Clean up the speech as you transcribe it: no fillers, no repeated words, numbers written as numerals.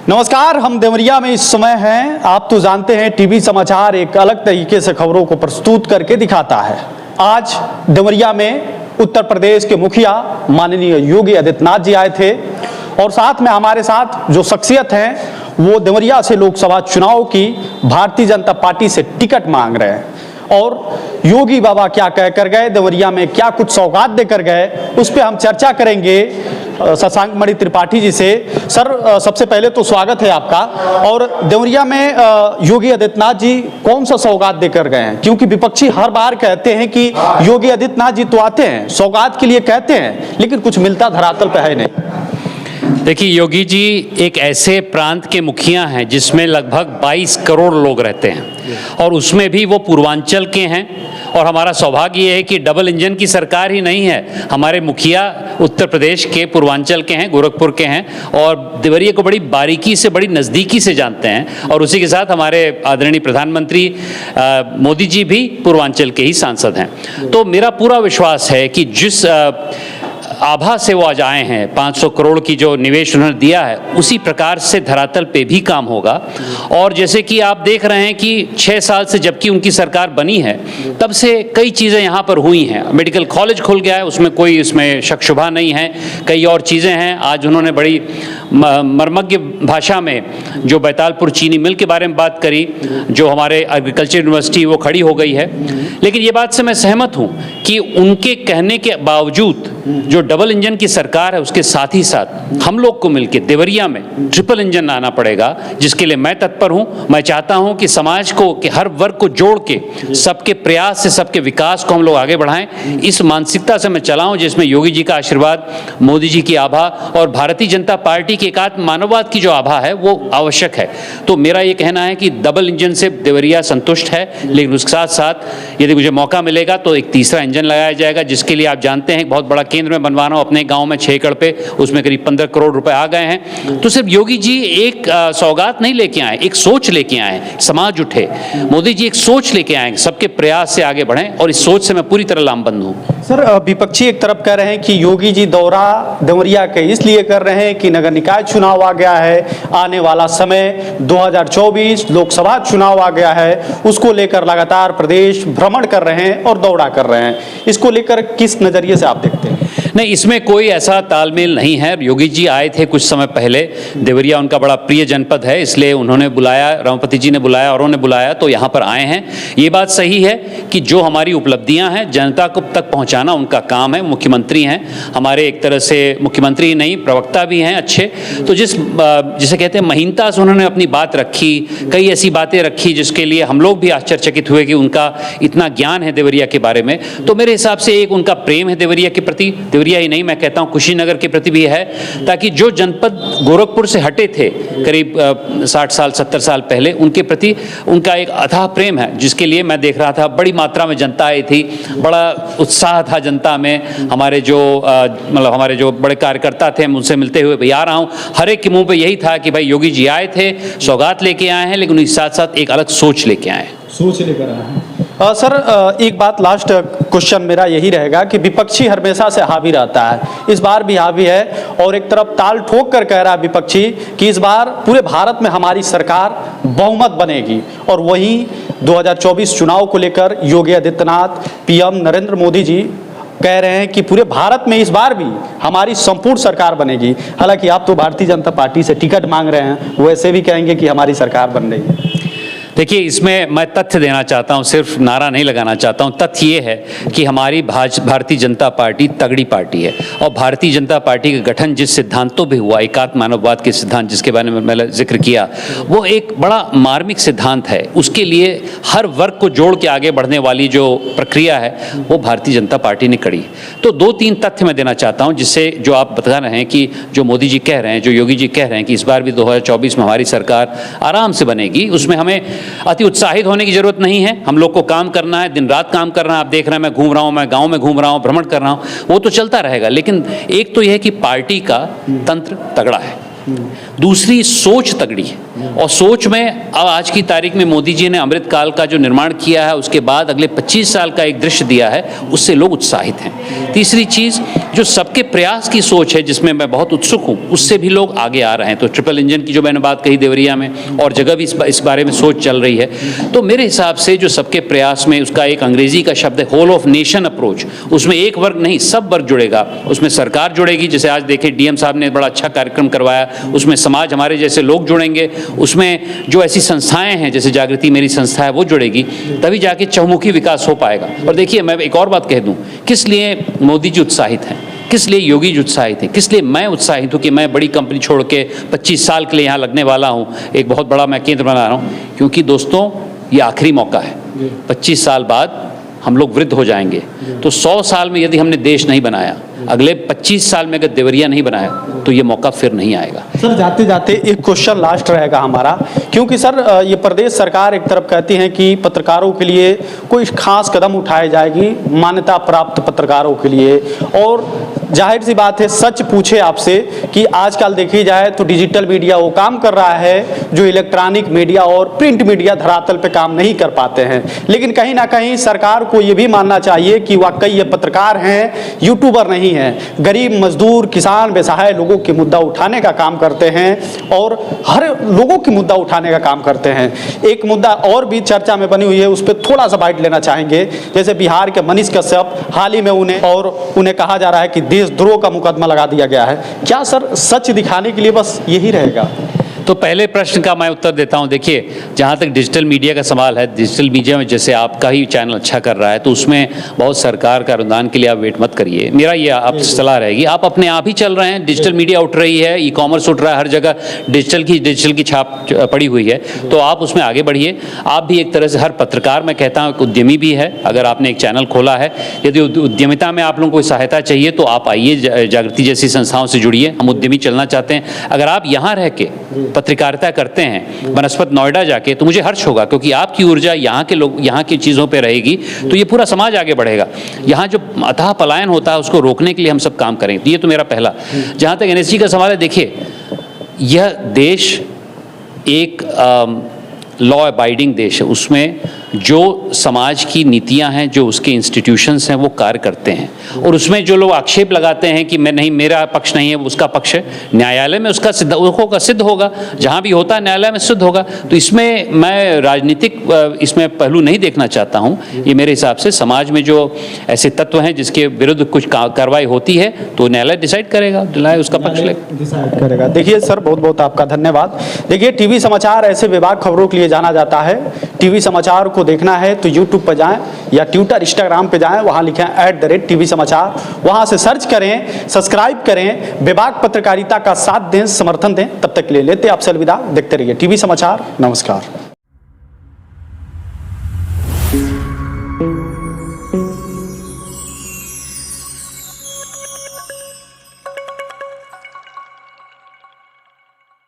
नमस्कार, हम देवरिया में इस समय हैं। आप तो जानते हैं टीवी समाचार एक अलग तरीके से खबरों को प्रस्तुत करके दिखाता है। आज देवरिया में उत्तर प्रदेश के मुखिया माननीय योगी आदित्यनाथ जी आए थे और साथ में हमारे साथ जो शख्सियत हैं वो देवरिया से लोकसभा चुनाव की भारतीय जनता पार्टी से टिकट मांग रहे हैं। और योगी बाबा क्या कह कर गए, देवरिया में क्या कुछ सौगात देकर गए, उस पर हम चर्चा करेंगे शशांक मणि त्रिपाठी जी से। सर, सबसे पहले तो स्वागत है आपका। और देवरिया में योगी आदित्यनाथ जी कौन सा सौगात देकर गए हैं? क्योंकि विपक्षी हर बार कहते हैं कि योगी आदित्यनाथ जी तो आते हैं, सौगात के लिए कहते हैं, लेकिन कुछ मिलता धरातल पे है नहीं। देखिए, योगी जी एक ऐसे प्रांत के मुखिया हैं जिसमें लगभग 22 करोड़ लोग रहते हैं और उसमें भी वो पूर्वांचल के हैं। और हमारा सौभाग्य ये है कि डबल इंजन की सरकार ही नहीं है, हमारे मुखिया उत्तर प्रदेश के पूर्वांचल के हैं, गोरखपुर के हैं और देवरिया को बड़ी बारीकी से, बड़ी नज़दीकी से जानते हैं। और उसी के साथ हमारे आदरणीय प्रधानमंत्री मोदी जी भी पूर्वांचल के ही सांसद हैं। तो मेरा पूरा विश्वास है कि जिस आभा से वो आज आए हैं, 500 करोड़ की जो निवेश उन्होंने दिया है, उसी प्रकार से धरातल पे भी काम होगा। और जैसे कि आप देख रहे हैं कि 6 साल से जबकि उनकी सरकार बनी है तब से कई चीज़ें यहाँ पर हुई हैं। मेडिकल कॉलेज खुल गया है, उसमें कोई इसमें शक शुबा नहीं है। कई और चीज़ें हैं। आज उन्होंने बड़ी मर्मज्ञ भाषा में जो बैतालपुर चीनी मिल के बारे में बात करी, जो हमारे एग्रीकल्चर यूनिवर्सिटी वो खड़ी हो गई है। लेकिन ये बात से मैं सहमत हूँ कि उनके कहने के बावजूद जो डबल इंजन की सरकार है उसके साथ ही साथ हम लोग को मिलकर देवरिया में ट्रिपल इंजन लाना पड़ेगा, जिसके लिए मैं तत्पर हूं। मैं चाहता हूं कि समाज को, कि हर वर्ग को जोड़ के सबके प्रयास से सबके विकास को हम लोग आगे बढ़ाएं। इस मानसिकता से मैं चला हूं जिसमें योगी जी का आशीर्वाद, मोदी जी की आभा और भारतीय जनता पार्टी की एकात्म मानववाद की जो आभा है वो आवश्यक है। तो मेरा ये कहना है कि डबल इंजन से देवरिया संतुष्ट है, लेकिन उसके साथ साथ यदि मुझे मौका मिलेगा तो एक तीसरा इंजन लगाया जाएगा, जिसके लिए आप जानते हैं बहुत बड़ा केंद्र में बनवाना हो अपने गांव में 6 एकड़ पे, उसमें करीब 15 करोड़ रुपए आ गए हैं। तो सिर्फ योगी जी एक सौगात नहीं लेके आए, एक सोच लेके आए। समाज उठे, मोदी जी एक सोच लेके आए, सबके प्रयास से आगे बढ़ें और इस सोच से मैं पूरी तरह लामबंद हूं। सर, विपक्षी एक तरफ कह रहे हैं कि योगी जी दौरा देवरिया के इसलिए कर रहे हैं कि नगर निकाय चुनाव आ गया है, आने वाला समय 2024 लोकसभा चुनाव आ गया है, उसको लेकर लगातार प्रदेश भ्रमण कर रहे हैं और दौरा कर रहे हैं। इसको लेकर किस नजरिए से आप देखते हैं? नहीं, इसमें कोई ऐसा तालमेल नहीं है। योगी जी आए थे कुछ समय पहले, देवरिया उनका बड़ा प्रिय जनपद है, इसलिए उन्होंने बुलाया, रमापति जी ने बुलाया और उन्होंने बुलाया तो यहाँ पर आए हैं। ये बात सही है कि जो हमारी उपलब्धियाँ हैं जनता को तक पहुँचाना उनका काम है। मुख्यमंत्री हैं हमारे, एक तरह से मुख्यमंत्री नहीं प्रवक्ता भी हैं अच्छे। तो जिसे कहते हैं महीनता से उन्होंने अपनी बात रखी, कई ऐसी बातें रखी जिसके लिए हम लोग भी आश्चर्यचकित हुए कि उनका इतना ज्ञान है देवरिया के बारे में। तो मेरे हिसाब से एक उनका प्रेम है देवरिया के प्रति, देवरिया ही नहीं मैं कहता हूं कुशीनगर के प्रति भी है, ताकि जो जनपद गोरखपुर से हटे थे करीब 60 साल 70 साल पहले, उनके प्रति उनका एक अथाह प्रेम है, जिसके लिए मैं देख रहा था बड़ी मात्रा में जनता आई थी, बड़ा उत्साह था जनता में। हमारे जो मतलब हमारे जो बड़े कार्यकर्ता थे, उनसे मिलते हुए भी आ रहा हूँ, हर एक के मुंह पे यही था कि भाई योगी जी आए थे, सौगात लेके आए हैं, लेकिन उसके साथ साथ एक अलग सोच लेके आए हैं। सोच लेकर आए हैं। सर, एक बात लास्ट क्वेश्चन मेरा यही रहेगा कि विपक्षी हमेशा से हावी रहता है, इस बार भी हावी है और एक तरफ ताल ठोक कर कह रहा है विपक्षी कि इस बार पूरे भारत में हमारी सरकार बहुमत बनेगी। और वहीं 2024 चुनाव को लेकर योगी आदित्यनाथ, पीएम नरेंद्र मोदी जी कह रहे हैं कि पूरे भारत में इस बार भी हमारी संपूर्ण सरकार बनेगी। हालांकि आप तो भारतीय जनता पार्टी से टिकट मांग रहे हैं, वैसे भी कहेंगे कि हमारी सरकार बन रही है। देखिए, इसमें मैं तथ्य देना चाहता हूं, सिर्फ नारा नहीं लगाना चाहता हूं। तथ्य ये है कि हमारी भारतीय जनता पार्टी तगड़ी पार्टी है और भारतीय जनता पार्टी का गठन जिस सिद्धांतों पे हुआ, एकात्म मानववाद के सिद्धांत जिसके बारे में मैंने जिक्र किया, वो एक बड़ा मार्मिक सिद्धांत है। उसके लिए हर वर्ग को जोड़ के आगे बढ़ने वाली जो प्रक्रिया है वो भारतीय जनता पार्टी ने करी। तो 2-3 तथ्य मैं देना चाहता हूँ, जिससे जो आप बता रहे हैं कि जो मोदी जी कह रहे हैं, जो योगी जी कह रहे हैं कि इस बार भी 2024 में हमारी सरकार आराम से बनेगी, उसमें हमें अति उत्साहित होने की जरूरत नहीं है। हम लोग को काम करना है, दिन रात काम करना है। आप देख रहे हैं मैं घूम रहा हूं, मैं गांव में घूम रहा हूं, भ्रमण कर रहा हूं, वो तो चलता रहेगा। लेकिन एक तो यह है कि पार्टी का तंत्र तगड़ा है, दूसरी सोच तगड़ी है। और सोच में अब आज की तारीख में मोदी जी ने अमृत काल का जो निर्माण किया है, उसके बाद अगले 25 साल का एक दृश्य दिया है, उससे लोग उत्साहित हैं। तीसरी चीज़ जो सबके प्रयास की सोच है जिसमें मैं बहुत उत्सुक हूँ, उससे भी लोग आगे आ रहे हैं। तो ट्रिपल इंजन की जो मैंने बात कही देवरिया में, और जगह भी इस बारे में सोच चल रही है। तो मेरे हिसाब से जो सबके प्रयास में, उसका एक अंग्रेजी का शब्द है होल ऑफ नेशन अप्रोच, उसमें एक वर्ग नहीं सब वर्ग जुड़ेगा, उसमें सरकार जुड़ेगी। जैसे आज देखें डीएम साहब ने बड़ा अच्छा कार्यक्रम करवाया, उसमें समाज हमारे जैसे लोग जुड़ेंगे, उसमें जो ऐसी संस्थाएं हैं जैसे जागृति मेरी संस्था है वो जुड़ेगी, तभी जाके चहुमुखी विकास हो पाएगा। और देखिए मैं एक और बात कह दूं, किस लिए मोदी जी उत्साहित हैं, किस लिए योगी जी उत्साहित हैं, किस लिए मैं उत्साहित हूँ कि मैं बड़ी कंपनी छोड़ के 25 साल के लिए यहाँ लगने वाला हूँ, एक बहुत बड़ा मैं केंद्र बना रहा हूँ, क्योंकि दोस्तों ये आखिरी मौका है। 25 साल बाद हम लोग वृद्ध हो जाएंगे, तो 100 साल में यदि हमने देश नहीं बनाया, अगले 25 साल में अगर देवरिया नहीं बनाया, तो ये मौका फिर नहीं आएगा। सर जाते जाते एक क्वेश्चन लास्ट रहेगा हमारा, क्योंकि सर ये प्रदेश सरकार एक तरफ कहती है कि पत्रकारों के लिए कोई खास कदम उठाई जाएगी, मान्यता प्राप्त पत्रकारों के लिए, और जाहिर सी बात है सच पूछे आपसे कि आजकल देखी जाए तो डिजिटल मीडिया वो काम कर रहा है जो इलेक्ट्रॉनिक मीडिया और प्रिंट मीडिया धरातल पे काम नहीं कर पाते हैं। लेकिन कहीं ना कहीं सरकार को ये भी मानना चाहिए कि वाकई ये पत्रकार हैं, यूट्यूबर नहीं हैं, गरीब मजदूर किसान बेसहाय लोगों के मुद्दा उठाने का काम करते हैं और हर लोगों के मुद्दा उठाने का काम करते हैं। एक मुद्दा और भी चर्चा में बनी हुई है, उस पर थोड़ा सा बाइट लेना चाहेंगे। जैसे बिहार के मनीष कश्यप, हाल ही में उन्हें कहा जा रहा है कि देशद्रोह का मुकदमा लगा दिया गया है। क्या सर सच दिखाने के लिए बस यही रहेगा? तो पहले प्रश्न का मैं उत्तर देता हूं। देखिए, जहां तक डिजिटल मीडिया का सवाल है, डिजिटल मीडिया में जैसे आपका ही चैनल अच्छा कर रहा है, तो उसमें बहुत सरकार का अनुदान के लिए आप वेट मत करिए। मेरा ये आपसे सलाह रहेगी, आप अपने आप ही चल रहे हैं, डिजिटल मीडिया उठ रही है, ई कॉमर्स उठ रहा है, हर जगह डिजिटल की छाप पड़ी हुई है, तो आप उसमें आगे बढ़िए। आप भी एक तरह से, हर पत्रकार मैं कहता हूँ एक उद्यमी भी है। अगर आपने एक चैनल खोला है, यदि उद्यमिता में आप लोगों को सहायता चाहिए तो आप आइए, जागृति जैसी संस्थाओं से जुड़िए, हम उद्यमी चलना चाहते हैं। अगर आप यहाँ रह के पत्रकारिता करते हैं बनस्पत नोएडा जाके, तो मुझे हर्ष होगा, क्योंकि आपकी ऊर्जा यहाँ के लोग, यहाँ की चीज़ों पे रहेगी, तो ये पूरा समाज आगे बढ़ेगा। यहाँ जो अथाह पलायन होता है उसको रोकने के लिए हम सब काम करेंगे। ये तो मेरा पहला। जहाँ तक एनएसजी का सवाल है, देखिए यह देश एक लॉ अबाइडिंग देश है, उसमें जो समाज की नीतियां हैं, जो उसके इंस्टीट्यूशंस हैं, वो कार्य करते हैं। और उसमें जो लोग आक्षेप लगाते हैं कि मैं नहीं, मेरा पक्ष नहीं है, उसका पक्ष है, न्यायालय में उसका सिद्ध होगा, जहां भी होता है न्यायालय में सिद्ध होगा। तो इसमें मैं राजनीतिक इसमें पहलू नहीं देखना चाहता हूं। ये मेरे हिसाब से समाज में जो ऐसे तत्व हैं जिसके विरुद्ध कुछ कार्रवाई होती है, तो न्यायालय डिसाइड करेगा, न्यायालय उसका पक्ष डिसाइड करेगा। देखिए सर, बहुत बहुत आपका धन्यवाद। देखिए, टीवी समाचार ऐसे विभाग खबरों के लिए जाना जाता है। टीवी समाचार को देखना है तो यूट्यूब पर जाएं या ट्विटर इंस्टाग्राम पे जाएं, वहां लिखें @TV समाचार, वहां से सर्च करें, सब्सक्राइब करें, विभाग पत्रकारिता का साथ दें, समर्थन दें। तब तक के लिए लेते आपसे अलविदा। देखते रहिए टीवी समाचार। नमस्कार।